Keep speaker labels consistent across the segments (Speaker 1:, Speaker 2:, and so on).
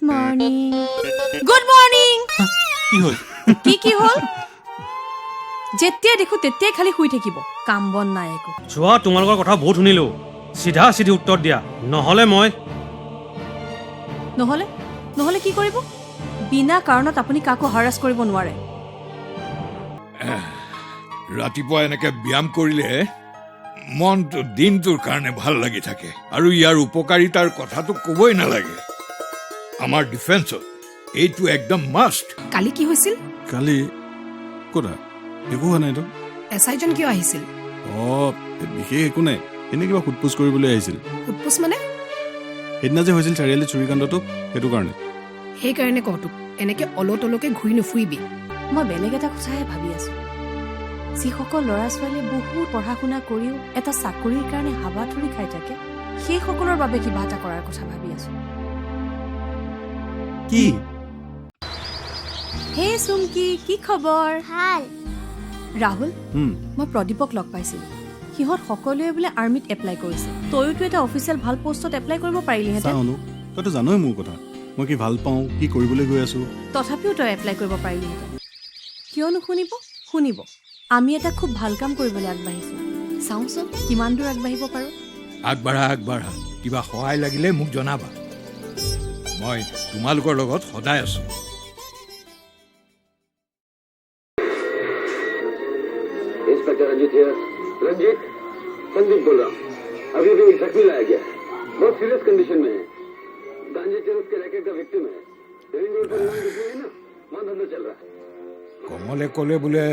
Speaker 1: Morning good morning
Speaker 2: কি হ'ল
Speaker 1: কি হ'ল যেতিয়া দেখো তেতিয়াই খালি শুই থাকিব কাম বন নাই একো
Speaker 2: চোৱা তোমালোকৰ কথা বহুত শুনিলো চিধা চিধি উত্তৰ দিয়া নহলে মই
Speaker 1: নহলে কি কৰিব বিনা কাৰণত আপুনি কাকো হাৰাছ কৰিব নোৱাৰে
Speaker 3: ৰাতিপুৱা এনেকে ব্যায়াম কৰিলে মনটো দিনটোৰ কাৰণে ভাল লাগি থাকে আৰু ইয়াৰ উপকাৰিতাৰ কথাটো ক'বই নালাগে আমাৰ ডিফেন্সত এইটো একদম মাষ্ট
Speaker 4: কালি কি হৈছিল
Speaker 5: কালি কোথা একো হোৱা নাইতো
Speaker 4: এছআইজন কিয় আহিছিল
Speaker 5: বিশেষ একো নাই এনে কিবা সোধপোছ কৰিবলৈ আহিছিল
Speaker 4: সোধপোছ মানে
Speaker 5: সেইদিনা যে হৈছিল চাৰিআলি চুৰিকাণ্ডটো সেইটো কাৰণে
Speaker 4: সেইকাৰণে কওঁতোক এনেকে অলতলকে ঘূৰি নুফুৰিবি
Speaker 1: মই বেলেগ এটা কথাহে ভাবি আছো যিসকল ল'ৰা ছোৱালীয়ে বহুত পঢ়া শুনা কৰিও এটা চাকৰিৰ কাৰণে হাবাথুৰি খাই থাকে সেইসকলৰ বাবে কিবা এটা কৰাৰ কথা ভাবি আছো
Speaker 5: কি
Speaker 1: হে চুমকি কি খবৰ
Speaker 6: ভাল
Speaker 1: ৰাহুল মই প্ৰদীপক লগ পাইছিলো সিহঁত সকলোৱে বোলে আৰ্মিত এপ্লাই কৰিছে তইতো এটা অফিচিয়েল ভাল পোষ্টত এপ্লাই কৰিব পাৰিলিহেঁতেন
Speaker 5: চাওনো তইতো জানই মোৰ কথা মই কি ভাল পাওঁ কি কৰিবলৈ গৈ আছো
Speaker 1: তথাপিও তই এপ্লাই কৰিব পাৰিলিহেঁতেন কিয় শুনিব আমি এটা খুব ভাল কাম কৰিবলৈ আগবাঢ়িছো চাওঁচোন কিমান দূৰ আগবাঢ়িব পাৰো
Speaker 3: আগবাঢ়া কিবা সহায় লাগিলে মোক জনাবা মই তোমালোকৰ লগত সদায় আছো
Speaker 7: इंस्पेक्टर रंजीत हियर रंजीत संदीप बोल रहा हूँ अभी भी जख्मी लाया गया है बहुत सीरियस कंडीशन में है गांजे चरस के रैकेट का विक्टिम है रिंग रोड पर है ना वहाँ धंधा चल रहा है
Speaker 3: কমলে ক'লে বোলে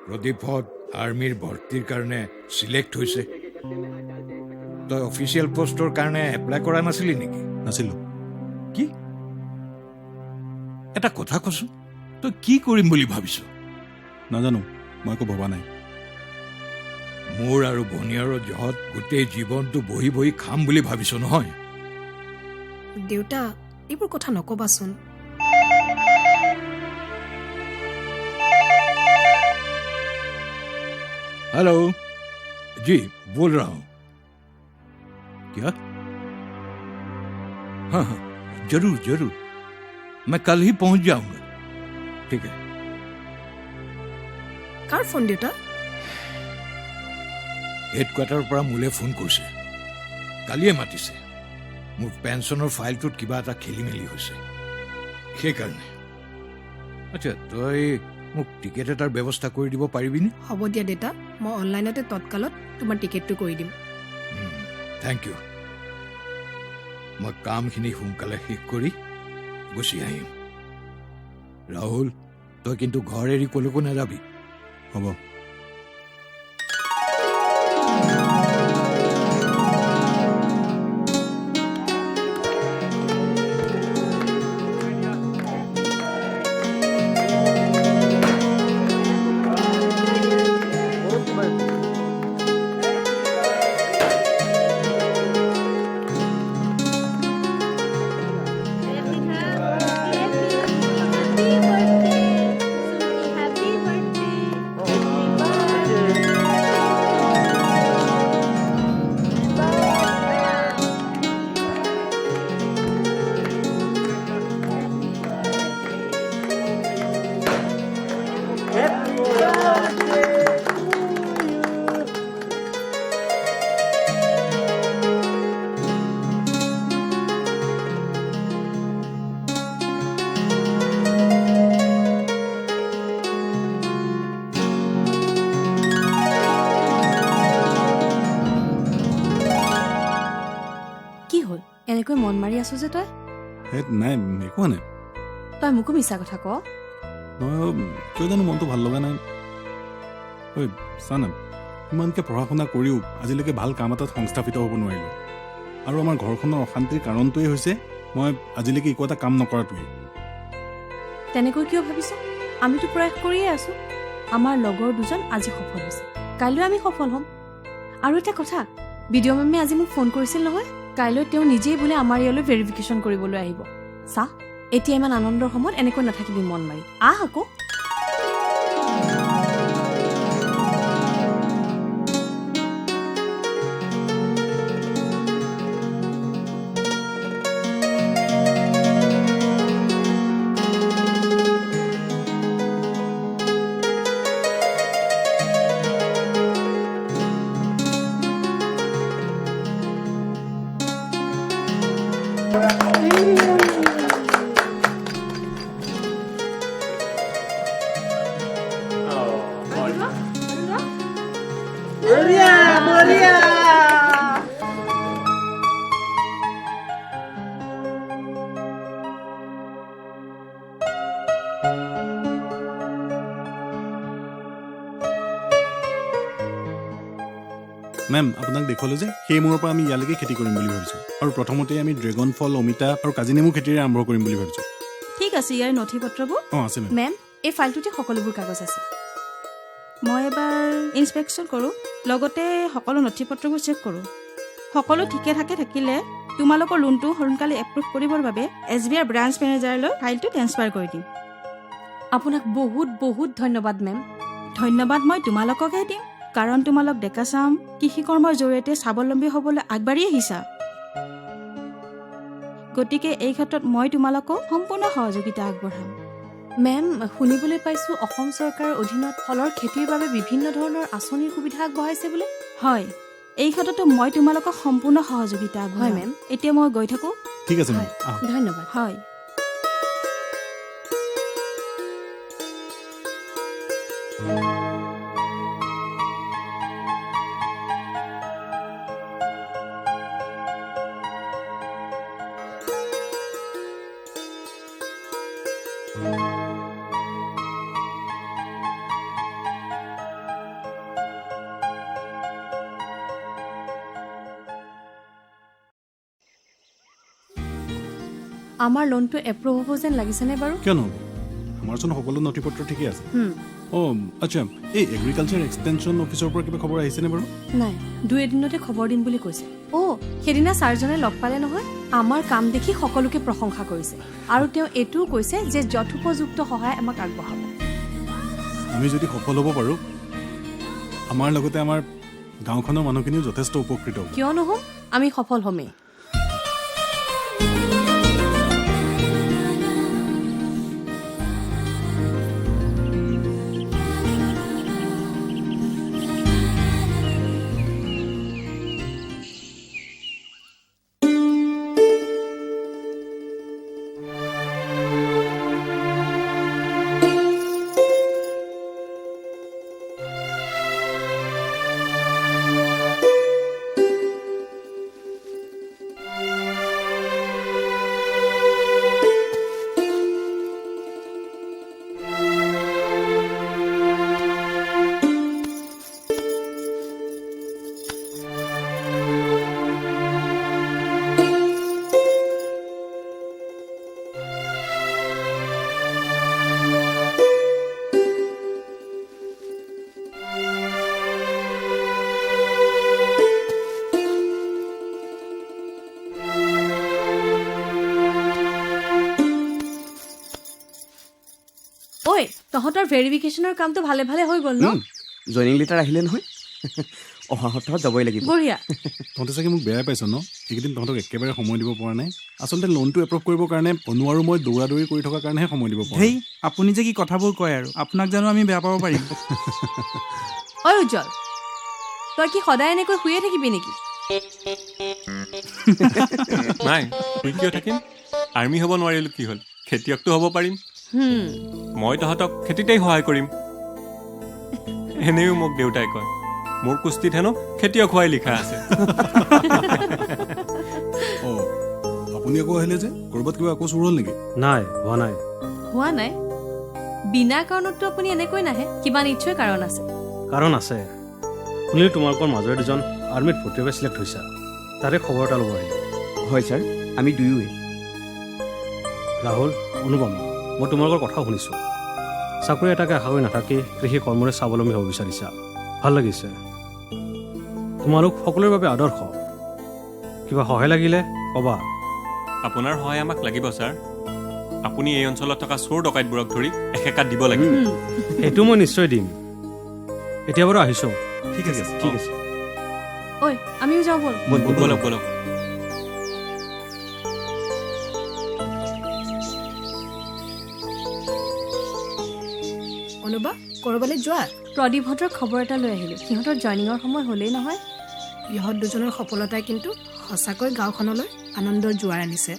Speaker 3: প্ৰদীপত আৰ্মিৰ ভৰ্তিৰ কাৰণে চিলেক্ট হৈছে তই অফিচিয়েল পোষ্টৰ কাৰণে এপ্লাই কৰা নাছিলি নেকি
Speaker 5: নাছিলো
Speaker 3: কি এটা কথা কচোন তই কি কৰিম বুলি ভাবিছ
Speaker 5: নাজানো মই একো ভবা নাই
Speaker 3: মোৰ আৰু ভনীয়াৰৰ জহত গোটেই জীৱনটো বহি বহি খাম বুলি ভাবিছ নহয়
Speaker 4: দেউতা এইবোৰ কথা নকবাচোন
Speaker 3: हेलो जी बोल रहा हूं क्या हाँ हाँ जरूर मैं कल ही पहुंच जाऊंगा ठीक है
Speaker 4: কাৰ ফোন দেউতা
Speaker 3: হেডকোৱাৰ্টাৰৰ পৰা মোলৈ ফোন কৰিছে কালিয়ে মাতিছে মোৰ পেঞ্চনৰ ফাইলটোত কিবা এটা খেলি মেলি হৈছে সেইকাৰণে আচ্ছা তই মোক টিকেট এটাৰ ব্যৱস্থা কৰি দিব পাৰিবিনে
Speaker 4: হ'ব দিয়া দেউতা মই অনলাইনতে তৎকালত তোমাৰ টিকেটটো কৰি দিম
Speaker 3: থেংক ইউ মই কামখিনি সোনকালে শেষ কৰি গুচি আহিম ৰাহুল তই কিন্তু ঘৰ এৰি কলৈকো নাযাবি
Speaker 5: হ'ব
Speaker 1: এনেকৈ মন মাৰি আছো যে তই
Speaker 5: নাই একো নাই
Speaker 1: তই মোকো মিছা কথা ক
Speaker 5: নহয় কিয় জানো মনটো ভাল লগা নাই ঐ চানা ইমানকৈ পঢ়া শুনা কৰিও আজিলৈকে ভাল কাম এটাত সংস্থাপিত হ'ব নোৱাৰিলোঁ আৰু আমাৰ ঘৰখনৰ অশান্তিৰ কাৰণটোৱেই হৈছে মই আজিলৈকে একো এটা কাম নকৰাটোৱেই
Speaker 1: তেনেকৈ কিয় ভাবিছ আমিতো প্ৰয়াস কৰিয়ে আছো আমাৰ লগৰ দুজন আজি সফল হৈছে কাইলৈ আমি সফল হ'ম আৰু এটা কথা ভিডিঅ' মেমে আজি মোক ফোন কৰিছিল নহয় কাইলৈ তেওঁ নিজেই বোলে আমাৰ ইয়ালৈ ভেৰিফিকেশ্যন কৰিবলৈ আহিব চা এতিয়া ইমান আনন্দৰ সময়ত এনেকৈ নাথাকিবি মন মাৰি আহ আকৌ
Speaker 5: মেম আপোনাক দেখুৱালোঁ যে সেই মূৰৰ পৰা আমি ইয়ালৈকে খেতি কৰিম বুলি ভাবিছোঁ আৰু প্ৰথমতে আমি ড্ৰেগন ফল অমিতা আৰু কাজি নেমু খেতিৰে আৰম্ভ কৰিম বুলি ভাবিছোঁ
Speaker 1: ঠিক আছে, ইয়াৰ নথি পত্ৰবোৰ।
Speaker 5: অঁ আছে মেম
Speaker 1: মেম, এই ফাইলটোতে সকলোবোৰ কাগজ আছে। মই এবাৰ ইনস্পেকশ্যন কৰোঁ, লগতে সকলো নথি পত্ৰবোৰ চেক কৰোঁ। সকলো ঠিকে থাকিলে তোমালোকৰ লোনটো সোনকালে এপ্ৰুভ কৰিবৰ বাবে SBI ব্ৰাঞ্চ মেনেজাৰলৈ ফাইলটো ট্ৰেন্সফাৰ কৰি দিম। আপোনাক বহুত বহুত ধন্যবাদ মেম। ধন্যবাদ মই তোমালোককে দিম, কাৰণ তোমালোক ডেকাচাম কৃষি কৰ্মৰ জৰিয়তে স্বাৱলম্বী হ'বলৈ আগবাঢ়ি আহিছা। গতিকে এই ক্ষেত্ৰত মই তোমালোকক সম্পূৰ্ণ সহযোগিতা আগবঢ়াম। মেম, শুনিবলৈ পাইছোঁ অসম চৰকাৰৰ অধীনত ফলৰ খেতিৰ বাবে বিভিন্ন ধৰণৰ আঁচনিৰ সুবিধা আগবঢ়াইছে বোলে? হয়, এই ক্ষেত্ৰতো মই তোমালোকক সম্পূৰ্ণ সহযোগিতা আগবঢ়াম। হয় মেম, এতিয়া মই গৈ থাকোঁ।
Speaker 5: ঠিক আছে মেম আহক
Speaker 1: ধন্যবাদ। হয়। আমাৰ লোনটো এপ্ৰুভ হ'ব যেন লাগিছেনে বাৰু?
Speaker 5: কিয় নহ'ব আমাৰচোন সকলো নথি পত্ৰ ঠিকেই আছে অঁ আচ্ছা এই এগ্ৰিকালচাৰ এক্সটেনশ্যন অফিচৰ পৰা কিবা খবৰ আহিছেনে বাৰু
Speaker 1: নাই, 2 এদিনতে খবৰ দিম বুলি কৈছে। সেইদিনা ছাৰজনে লগ পালে নহয়, আমাৰ কাম দেখি সকলোকে প্ৰশংসা কৰিছে আৰু তেওঁ এইটোও কৈছে যে যথোপযুক্ত সহায় আমাক আগবঢ়াব।
Speaker 5: আমি যদি সফল হ'ব পাৰোঁ আমাৰ লগতে আমাৰ গাঁওখনৰ মানুহখিনিও যথেষ্ট উপকৃত হ'ব।
Speaker 1: কিয় নহ'ম, আমি সফল হ'মেই। তহঁতৰ ভেৰিফিকেশ্যনৰ কামটো ভালে ভালে হৈ গ'ল ন?
Speaker 6: জইনিং লেটাৰ আহিলে নহয় অহা সপ্তাহত যাবই লাগিব।
Speaker 1: বঢ়িয়া।
Speaker 5: তহঁতে চাগে মোক বেয়াই পাইছ ন? এইকেইদিন তহঁতক একেবাৰে সময় দিব পৰা নাই। আচলতে লোনটো এপ্ৰুভ কৰিবৰ কাৰণে অনু আৰু মই দৌৰা-দৌৰি কৰি থকাৰ কাৰণেহে সময় দিব পৰা নাই।
Speaker 8: আপুনি যে কি কথাবোৰ কয় আৰু আপোনাক জানো আমি বেয়া পাব পাৰিম?
Speaker 1: ঐ উজ্জ্বল, তই কি সদায় এনেকৈ শুয়ে থাকিবি নেকি?
Speaker 9: নাই, শুই কিয় থাকিম? আৰ্মি হ'ব নোৱাৰিলোঁ কি হ'ল, খেতিয়কটো হ'ব পাৰিম। মই তহঁতক খেতিতেই সহায় কৰিম। এনেও মোক দেউতাই কয় মোৰ কুস্তিত হেনো খেতিয়ক হোৱাই লিখা আছে।
Speaker 5: আপুনি আকৌ আহিলে যে ক'ৰবাত কিবা আকৌ চুৰ হ'ল নেকি?
Speaker 2: নাই, হোৱা নাই।
Speaker 1: হোৱা নাই? বিনা কাৰণততো আপুনি এনেকৈ নাহে, কিবা নিশ্চয় কাৰণ আছে।
Speaker 2: কাৰণ আছে। শুনিলোঁ তোমালোকৰ মাজৰে দুজন আৰ্মিত ভৰ্তিভাৱে চিলেক্ট হৈছা, তাৰে খবৰ এটা ল'ব আহিলোঁ।
Speaker 6: হয় ছাৰ, আমি দুয়োৱে।
Speaker 2: ৰাহুল, অনুপমা, মই তোমালোকৰ কথাও শুনিছোঁ। চাকৰি এটাকে আশা কৰি নাথাকি কৃষি কৰ্মৰে স্বাৱলম্বী হ'ব বিচাৰিছা, ভাল লাগিছে। তোমালোক সকলোৰে বাবে আদৰ্শ। কিবা সহায় লাগিলে ক'বা।
Speaker 9: আপোনাৰ সহায় আমাক লাগিব ছাৰ। আপুনি এই অঞ্চলত থকা চোৰ ডকাইতবোৰক ধৰি এসেকাত দিব লাগিব।
Speaker 2: সেইটো মই নিশ্চয় দিম। এতিয়া বাৰু আহিছোঁ।
Speaker 6: ঠিক আছে, ঠিক আছে।
Speaker 1: ঐ, আমিও যাওঁ ব'ল।
Speaker 9: বলক বলক।
Speaker 4: অনুবা, ক'ৰবালৈ যোৱা?
Speaker 1: প্ৰদীপহঁতৰ খবৰ এটা লৈ আহিলোঁ। সিহঁতৰ জইনিঙৰ সময় হ'লেই নহয়।
Speaker 4: ইহঁত দুজনৰ সফলতাই কিন্তু সঁচাকৈ গাঁওখনলৈ আনন্দৰ জোৱাৰ আনিছে।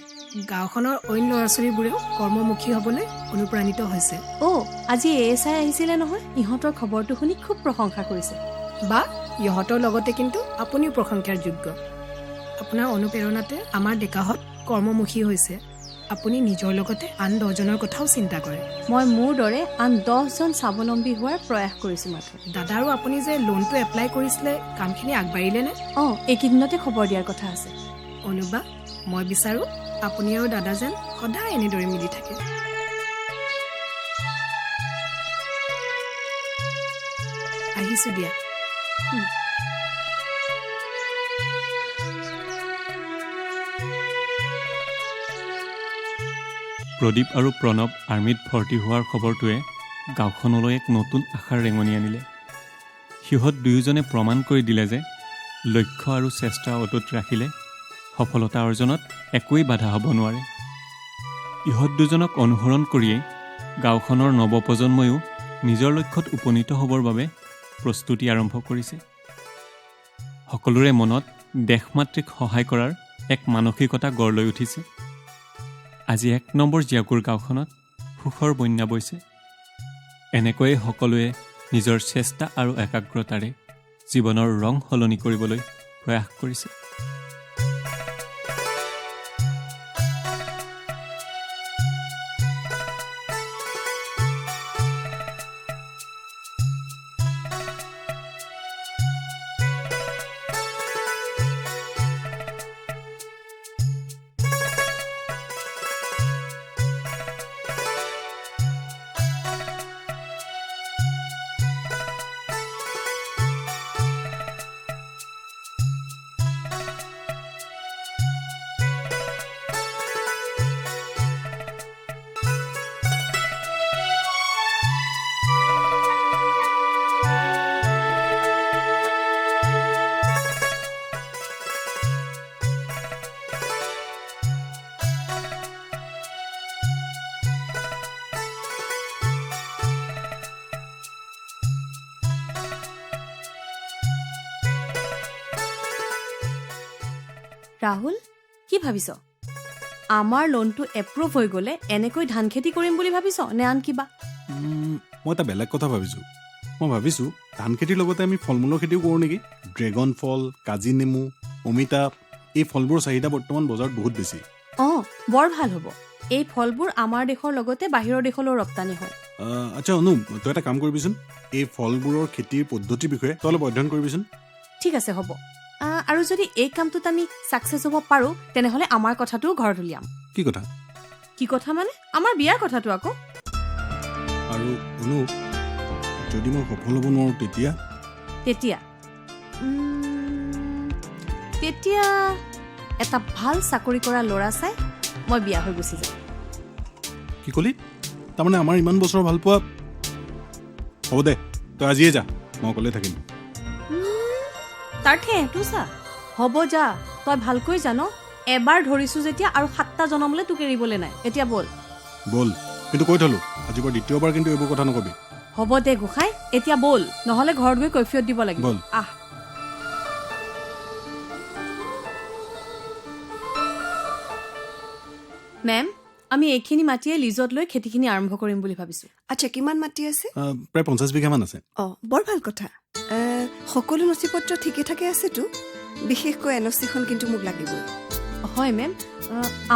Speaker 4: গাঁওখনৰ অইন ল'ৰা ছোৱালীবোৰেও কৰ্মমুখী হ'বলৈ অনুপ্ৰাণিত হৈছে।
Speaker 1: আজি ASI আহিছিলে নহয়, ইহঁতৰ খবৰটো শুনি খুব প্ৰশংসা কৰিছে।
Speaker 4: বা ইহঁতৰ লগতে কিন্তু আপুনিও প্ৰশংসাৰ যোগ্য। আপোনাৰ অনুপ্ৰেৰণাতে আমাৰ ডেকাহঁত কৰ্মমুখী হৈছে। আপুনি নিজৰ লগতে আন 10জনৰ কথাও চিন্তা কৰে।
Speaker 1: মই মোৰ দৰে আন 10জন স্বাৱলম্বী হোৱাৰ প্ৰয়াস কৰিছোঁ মাথো।
Speaker 4: দাদা আৰু আপুনি যে লোনটো এপ্লাই কৰিছিলে, কামখিনি আগবাঢ়িলে নে?
Speaker 1: এইকেইদিনতে খবৰ দিয়াৰ কথা আছে।
Speaker 4: অনুবা, মই বিচাৰোঁ আপুনি আৰু দাদা যেন সদায় এনেদৰে মিলি থাকে। আহিছোঁ দিয়া।
Speaker 9: প্ৰদীপ আৰু প্ৰণৱ আৰ্মিত ভৰ্তি হোৱাৰ খবৰটোৱে গাঁওখনলৈ এক নতুন আশাৰ ৰেঙনি আনিলে। সিহঁত দুয়োজনে প্ৰমাণ কৰি দিলে যে লক্ষ্য আৰু চেষ্টা অটুট ৰাখিলে সফলতা অৰ্জনত একোৱেই বাধা হ'ব নোৱাৰে। ইহঁত দুজনক অনুসৰণ কৰিয়েই গাঁওখনৰ নৱপ্ৰজন্ময়ো নিজৰ লক্ষ্যত উপনীত হ'বৰ বাবে প্ৰস্তুতি আৰম্ভ কৰিছে। সকলোৰে মনত দেশমাতৃক সহায় কৰাৰ এক মানসিকতা গঢ় লৈ উঠিছে। আজি 1 নম্বৰ জীয়াকুৰ গাঁওখনত সুখৰ বন্যা বৈছে। এনেকৈয়ে সকলোৱে নিজৰ চেষ্টা আৰু একাগ্ৰতাৰে জীৱনৰ ৰং সলনি কৰিবলৈ প্ৰয়াস কৰিছে।
Speaker 1: ৰাহুল, কি ভাবিছ? আমাৰ লোনটো এপ্ৰুভ হৈ গ'লে এনেকৈ ধান খেতি কৰিম বুলি ভাবিছ নে আন কিবা?
Speaker 5: মই এটা বেলেগ কথা ভাবিছোঁ। মই ভাবিছোঁ ধান খেতিৰ লগতে আমি ফল মূলৰ খেতিও কৰোঁ নেকি। ড্ৰেগন ফল, কাজি নেমু, অমিতা, এই ফলবোৰৰ চাহিদা বৰ্তমান বজাৰত বহুত বেছি।
Speaker 1: বৰ ভাল হ'ব। এই ফলবোৰ আমাৰ দেশৰ লগতে বাহিৰৰ দেশলৈও ৰপ্তানি হয়।
Speaker 5: আচ্ছা অনু, তই এটা কাম কৰিবিচোন, এই ফলবোৰৰ খেতিৰ পদ্ধতিৰ বিষয়ে তই অলপ অধ্যয়ন কৰিবিচোন।
Speaker 1: ঠিক আছে, হ'ব। আৰু যদি এই কামটোত আমি ছাকচেছ হ'ব পাৰোঁ তেনেহ'লে আমাৰ কথাটোও ঘৰত উলিয়াম।
Speaker 5: কি কথা?
Speaker 1: কি কথা মানে? আমাৰ বিয়াৰ কথাটো আকৌ।
Speaker 5: আৰু অনু, যদি মই সফল হ'ব নোৱাৰোঁ তেতিয়া?
Speaker 1: তেতিয়া এটা ভাল চাকৰি কৰা ল'ৰা চাই মই বিয়া হৈ গুচি যাম।
Speaker 5: কি ক'লি? তাৰমানে আমাৰ ইমান বছৰ ভাল পোৱা? হ'ব দে, তই আজিয়ে যা, মই অকলে থাকিম।
Speaker 1: তাৰ ঠেহটো চা। হ'ব যা, তই ভালকৈ জান এবাৰ ধৰিছোঁ যেতিয়া আৰু 7টা জনমলৈ তোক এৰিবলৈ নাই। এতিয়া বল।
Speaker 5: বল, কিন্তু কৈ থলো আজি পৰা দ্বিতীয়বাৰ কিন্তু এইবোৰ কথা নকবি।
Speaker 1: হ'ব দে গোসাঁই, এতিয়া বল, নহ'লে ঘৰত গৈ কৈফিয়ত দিব লাগিব।
Speaker 5: বল।
Speaker 1: আহ। মেম, আমি এইখিনি মাটিয়ে লিজত লৈ খেতিখিনি আৰম্ভ কৰিম বুলি ভাবিছোঁ।
Speaker 10: আচ্ছা, কিমান মাটি আছে?
Speaker 5: প্ৰায় 50 বিঘামান আছে।
Speaker 10: বৰ ভাল কথা। সকলো নথি পত্ৰ ঠিকে থাকে আছেতো? বিশেষকৈ এনঅ'চিখন কিন্তু মোক লাগিবই।
Speaker 1: হয় মেম,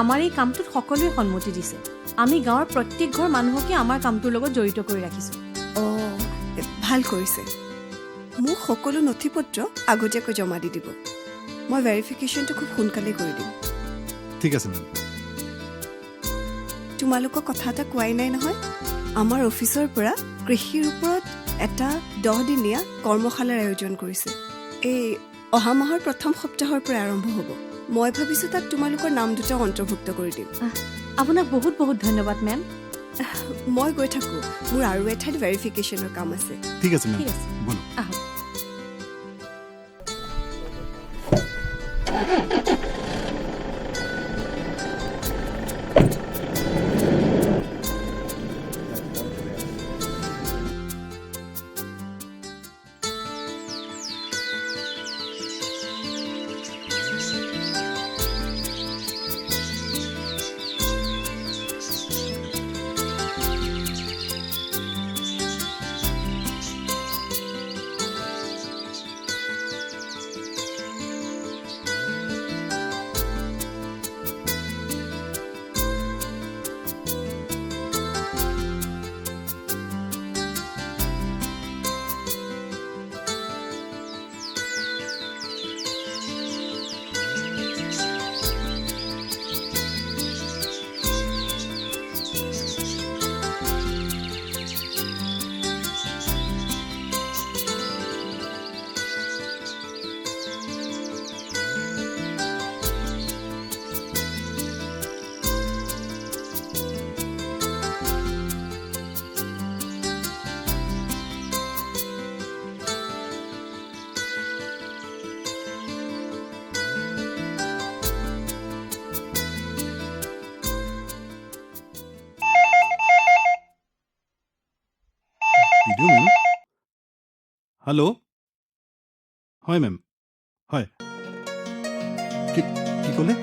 Speaker 1: আমাৰ এই কামটোত সকলোৱে সন্মতি দিছে। আমি গাঁৱৰ প্ৰত্যেক ঘৰ মানুহকে আমাৰ কামটোৰ লগত জড়িত কৰি ৰাখিছোঁ।
Speaker 10: ভাল কৰিছে। মোক সকলো নথি পত্ৰ আগতীয়াকৈ জমা দি দিব। মই ভেৰিফিকেশ্যনটো খুব সোনকালেই কৰি দিম।
Speaker 5: ঠিক আছে মেম।
Speaker 10: তোমালোকক কথা এটা কোৱাই নাই নহয়, আমাৰ অফিচৰ পৰা কৃষিৰ ওপৰত এটা 10 দিনীয়া কৰ্মশালাৰ আয়োজন কৰিছে। এই অহা মাহৰ প্ৰথম সপ্তাহৰ পৰা আৰম্ভ হ'ব। মই ভাবিছোঁ তাত তোমালোকৰ নাম দুটা অন্তৰ্ভুক্ত কৰি দিম।
Speaker 1: আপোনাক বহুত বহুত ধন্যবাদ মেম।
Speaker 10: মই গৈ থাকোঁ, মোৰ আৰু এঠাইত ভেৰিফিকেশ্যনৰ কাম আছে।
Speaker 5: ঠিক আছে মেম, ব'লো।
Speaker 1: আহক।
Speaker 5: ভিডিঅ' মেম হেল্ল' হয় মেম হয় কি কি ক'লে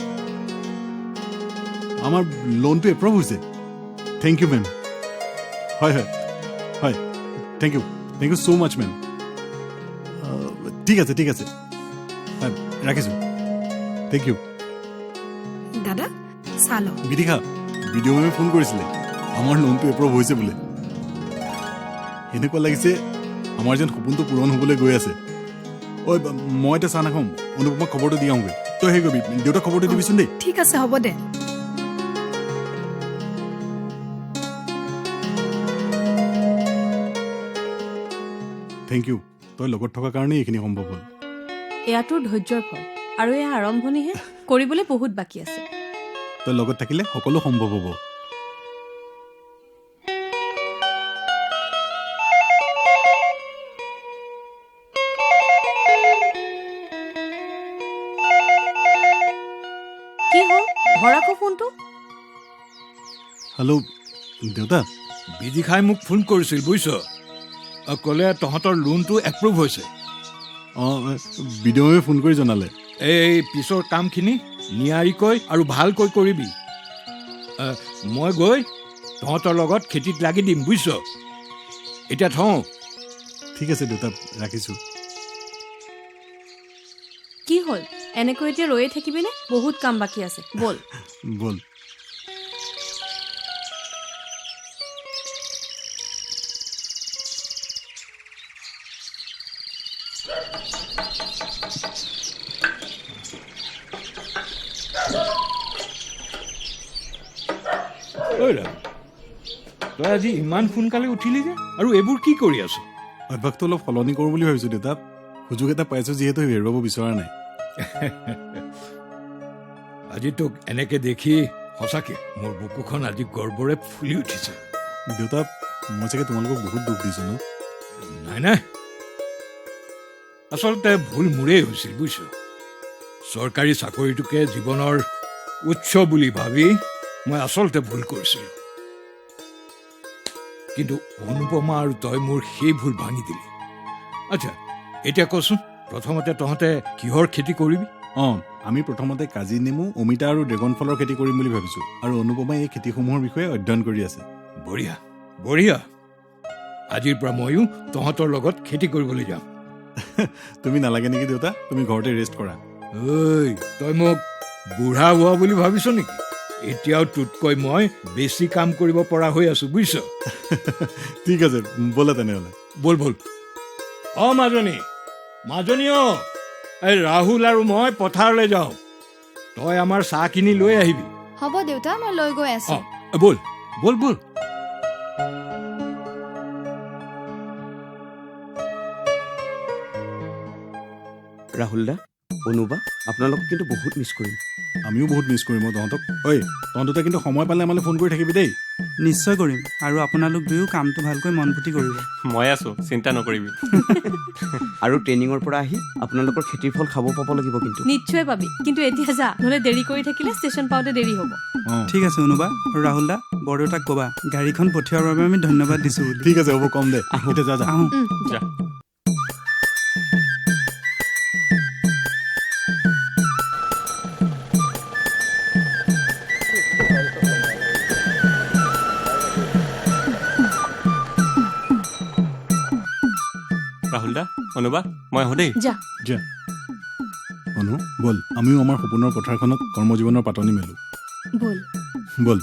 Speaker 5: আমাৰ লোনটো এপ্ৰুভ হৈছে থেংক ইউ মেম হয় হয় হয় thank you so' much ma'am ঠিক আছে হয় ৰাখিছোঁ থেংক ইউ
Speaker 4: দাদা চাহ লওক
Speaker 5: বিদিশা ভিডিঅ' মেমে ফোন কৰিছিলে আমাৰ লোনটো এপ্ৰুভ হৈছে বোলে এনেকুৱা লাগিছে আমাৰ যেন সপোনটো পূৰণ হ'বলৈ গৈ আছে ঐ মই এতিয়া চাহ নাখাওঁ অনুপমাক খবৰটো দি আহোঁগৈ তই হেৰি কৰিবি দেউতাক খবৰটো দিবিচোন দেই
Speaker 4: ঠিক আছে হ'ব দে
Speaker 5: থেংক ইউ তই লগত থকাৰ কাৰণেই এইখিনি সম্ভৱ হ'ল
Speaker 1: এয়া তোৰ ধৈৰ্যৰ ফল আৰু এয়া আৰম্ভণিহে কৰিবলৈ বহুত বাকী আছে
Speaker 5: তই লগত থাকিলে সকলো সম্ভৱ হ'ব
Speaker 1: কি হ'ল ঘৰ আকৌ ফোনটো
Speaker 5: হেল্ল' দেউতা
Speaker 3: বিদিশাই মোক ফোন কৰিছিল বুজিছ ক'লে তহঁতৰ লোনটো এপ্ৰুভ হৈছে
Speaker 5: অঁ ভিডিঅ' মেমে ফোন কৰি জনালে
Speaker 3: এই পিছৰ কামখিনি নিয়াৰিকৈ আৰু ভালকৈ কৰিবি মই গৈ তহঁতৰ লগত খেতিত লাগি দিম বুজিছ এতিয়া থওঁ
Speaker 5: ঠিক আছে দেউতা ৰাখিছোঁ
Speaker 1: কি হ'ল এনেকৈ এতিয়া ৰৈয়ে থাকিবিনে বহুত কাম বাকী আছে ব'ল
Speaker 5: ব'ল
Speaker 3: ঐ ৰাম, তই আজি ইমান সোনকালে উঠিলি যে আৰু এইবোৰ কি কৰি আছ
Speaker 5: অভ্যাসটো অলপ সলনি কৰোঁ বুলি ভাবিছোঁ দেউতা সুযোগ এটা পাইছোঁ যিহেতু হেৰুৱাব বিচৰা নাই
Speaker 3: আজি তোক এনেকে দেখি সঁচাকে মোৰ বুকুখন আজি গৰ্বৰে ফুলি উঠিছে
Speaker 5: দেউতা মই চাগে তোমালোকক বহুত দুখ দিছোঁ ন
Speaker 3: নাই আচলতে ভুল মোৰেই হৈছিল বুজিছ চৰকাৰী চাকৰিটোকে জীৱনৰ উৎস বুলি ভাবি মই আচলতে ভুল কৰিছিলোঁ কিন্তু অনুপমা আৰু তই মোৰ সেই ভুল ভাঙি দিলি আচ্ছা এতিয়া কচোন প্ৰথমতে তহঁতে কিহৰ খেতি কৰিবি
Speaker 5: অঁ আমি প্ৰথমতে কাজি নেমু অমিতা আৰু ড্ৰেগন ফলৰ খেতি কৰিম বুলি ভাবিছোঁ আৰু অনুপমাই এই খেতিসমূহৰ বিষয়ে অধ্যয়ন কৰি আছে
Speaker 3: বঢ়িয়া আজিৰ পৰা ময়ো তহঁতৰ লগত খেতি কৰিবলৈ যাম
Speaker 5: তুমি নালাগে নেকি দেউতা তুমি ঘৰতে ৰেষ্ট কৰা
Speaker 3: ঐ তই মোক বুঢ়া হোৱা বুলি ভাবিছ নেকি এতিয়াও তোতকৈ মই বেছি কাম কৰিব পৰা হৈ আছো বুজিছ
Speaker 5: ঠিক আছে ব'লা তেনেহ'লে
Speaker 3: বল মাজনী এই ৰাহুল আৰু মই পথাৰলৈ যাওঁ তই আমাৰ চাহখিনি লৈ আহিবি
Speaker 11: হ'ব দেউতা মই লৈ গৈ আছো
Speaker 3: বল
Speaker 6: ৰাহুল দা অনুবা আপোনালোকক কিন্তু বহুত মিছ কৰিম
Speaker 5: আমিও বহুত মিছ কৰিম তহঁতক ঐ তহঁতে কিন্তু সময় পালে আমালৈ ফোন কৰি থাকিবি দেই
Speaker 8: নিশ্চয় কৰিম আৰু আপোনালোক দুয়ো কামটো ভালকৈ মনপুতি কৰিব
Speaker 9: মই আছোঁ চিন্তা নকৰিবি
Speaker 6: আৰু ট্ৰেইনিঙৰ পৰা আহি আপোনালোকৰ খেতিৰ ফল খাব পাব লাগিব কিন্তু
Speaker 1: নিশ্চয় পাবি কিন্তু এতিয়া যা নহ'লে দেৰি কৰি থাকিলে ষ্টেচন পাওঁতে দেৰি হ'ব
Speaker 8: ঠিক আছে অনুবা আৰু ৰাহুল দা বৰদেউতাক ক'বা গাড়ীখন পঠিওৱাৰ বাবে আমি ধন্যবাদ দিছোঁ বুলি
Speaker 5: ঠিক আছে হ'ব কম দে এতিয়া যা
Speaker 8: আহোঁ
Speaker 9: যা ৰাহুল দা অনুবা মই আহোঁ দেই
Speaker 1: যা
Speaker 5: অনু ব'ল আমিও আমাৰ সপোনৰ পথাৰখনত কৰ্মজীৱনৰ পাতনি মেলোঁ
Speaker 1: ব'ল
Speaker 5: ব'ল